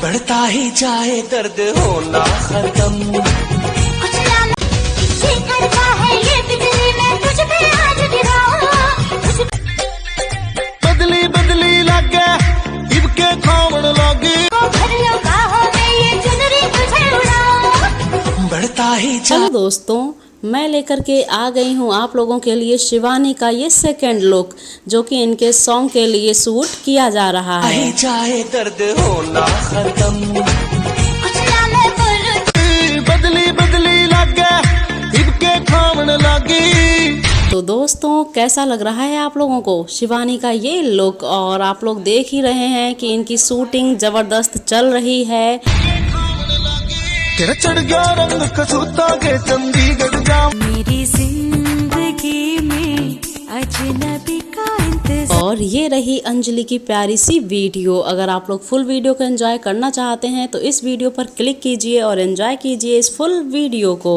बढ़ता ही जाए दर्द होना खत्म। बदली बदली लगे इबके खावन लगी, बढ़ता ही। चलो दोस्तों, मैं लेकर के आ गई हूँ आप लोगों के लिए शिवानी का ये सेकंड लुक, जो कि इनके सॉन्ग के लिए शूट किया जा रहा है। चाहे दर्द होना खत्म, बदली बदली लगे इबके खावन लगी। तो दोस्तों, कैसा लग रहा है आप लोगों को शिवानी का ये लुक? और आप लोग देख ही रहे हैं कि इनकी शूटिंग जबरदस्त चल रही है। तेरा चढ़ गया रंग कसूता के चंडीगढ़ जा, मेरी जिंदगी में अजनबी का इंतजार। और ये रही अंजलि की प्यारी सी वीडियो। अगर आप लोग फुल वीडियो को एंजॉय करना चाहते हैं तो इस वीडियो पर क्लिक कीजिए और एंजॉय कीजिए इस फुल वीडियो को।